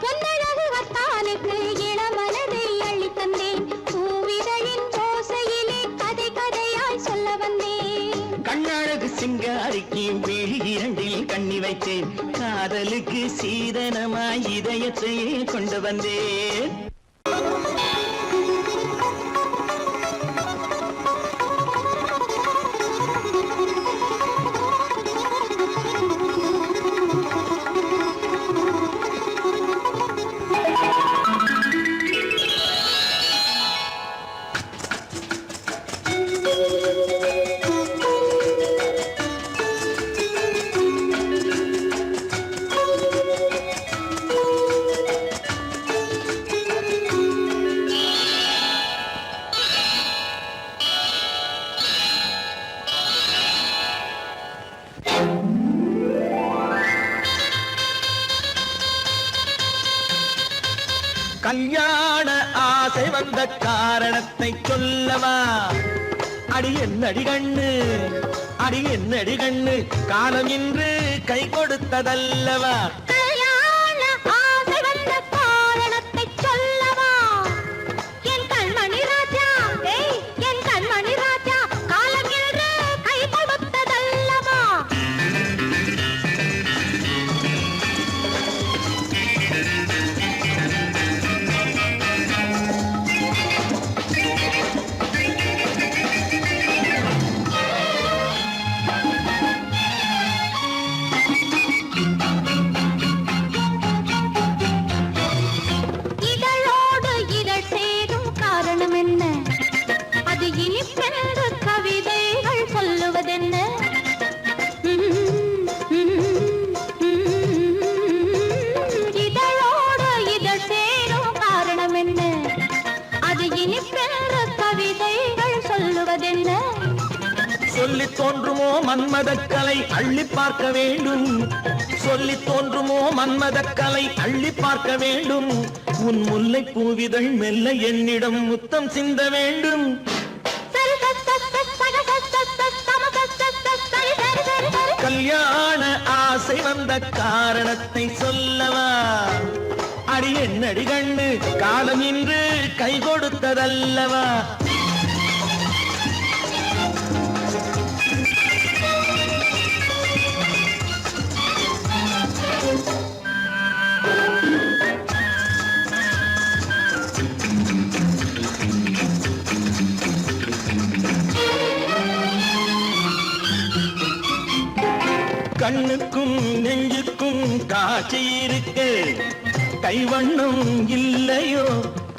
பொன்னழகு வத்தானுக்கு இளமனதை அள்ளி தந்தேன் பூவிதழின் ஓசையிலே கதை கதையாய் சொல்ல வந்தேன் கண்ணழகு சிங்காரிக்கு விழி இரண்டில் கண்ணி வைத்தேன் காதலுக்கு சீதனமாய் இதயத்தையே கொண்டு வந்தேன் கல்யாண ஆசை வந்த காரணத்தை சொல்லவா அடி என்னடி கண்ணு அடி என்னடி கண்ணு காலம் இன்று கை கொடுத்ததல்லவா கல்யாண ஆசை வந்த காரணத்தை சொல்லவா என் கண்மணி ராஜா என் கண்மணி ராஜா காலம் என்று கை கொடுத்ததல்லவா சொல்லி தோன்றுமோ மன்மதக்கலை அள்ளி பார்க்க வேண்டும், சொல்லி தோன்றுமோ மன்மதக்கலை அள்ளி பார்க்க வேண்டும். உன் முல்லை பூவிதழ் மெல்ல என்னிடம் முத்தம் சிந்த வேண்டும். கல்யாண ஆசை வந்த காரணத்தை சொல்லவா? அடி என்னடி கண்ணு காலம் இன்று கை கொடுத்ததல்லவா? கண்ணுக்கும் நெஞ்சுக்கும் காட்சி இருக்கு, கைவண்ணம் இல்லையோ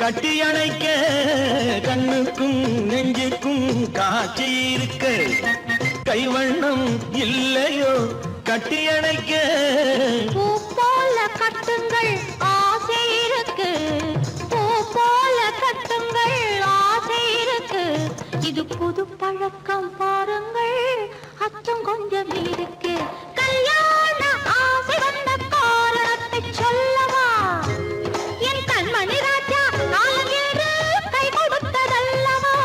கட்டி அணைக்க. கண்ணுக்கும் நெஞ்சுக்கும் காட்சி இருக்கு, கைவண்ணம் இல்லையோ கட்டி அணைக்க. பூ போல கட்டுங்கள் ஆசை இருக்கு, பூ போல கட்டுங்கள் ஆசை இருக்கு. இது புது பழக்கம் பாருங்கள், அச்சம் கொஞ்சம் இருக்கு. கல்யாண ஆசை வந்த காரணத்தை சொல்லவா? என் கண்மணி ராஜா காலம் ஏறு கை கொடுத்ததல்லவா?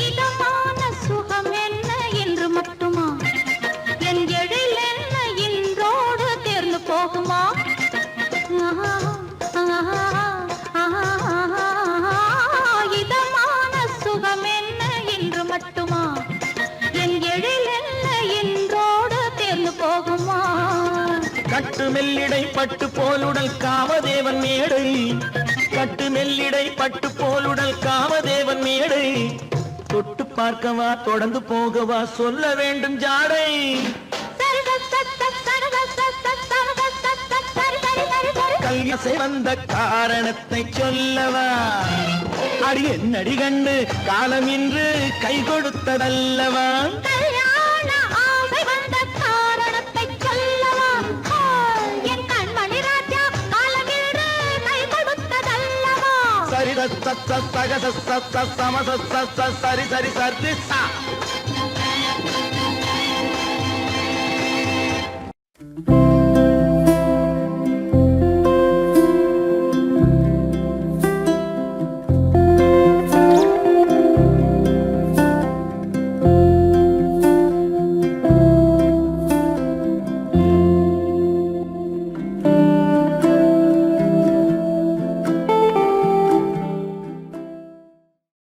இதமான சுகம் என்ன என்று மட்டுமா? என் எழில் என்ன இன்றோடு தேர்ந்து போகுமா? இதமான சுகம் என்ன என்று மட்டுமா? என் எழில் என்ன இன்றோடு தேர்ந்து போகுமா? கட்டு மெல்லிடை பட்டு போலுடல் காமதேவன் மேடை, கட்டு மெல்லிடை பட்டு போலுடல் காமதேவன் மேடை. தொட்டு பார்க்கவா தொடர்ந்து போகவா சொல்ல வேண்டும் ஜாடை. கல்யாசை வந்த காரணத்தை சொல்லவா? அடி என்னடி கண்டு காலம் இன்று கை கொடுத்ததல்லவா? கல்யாண ஆசை வந்த காரணத்தை சொல்லவா? என் கண்மணி ராஜா காலமேறு கை கொடுத்ததல்லவா? சரி சரி சரி சரி சரி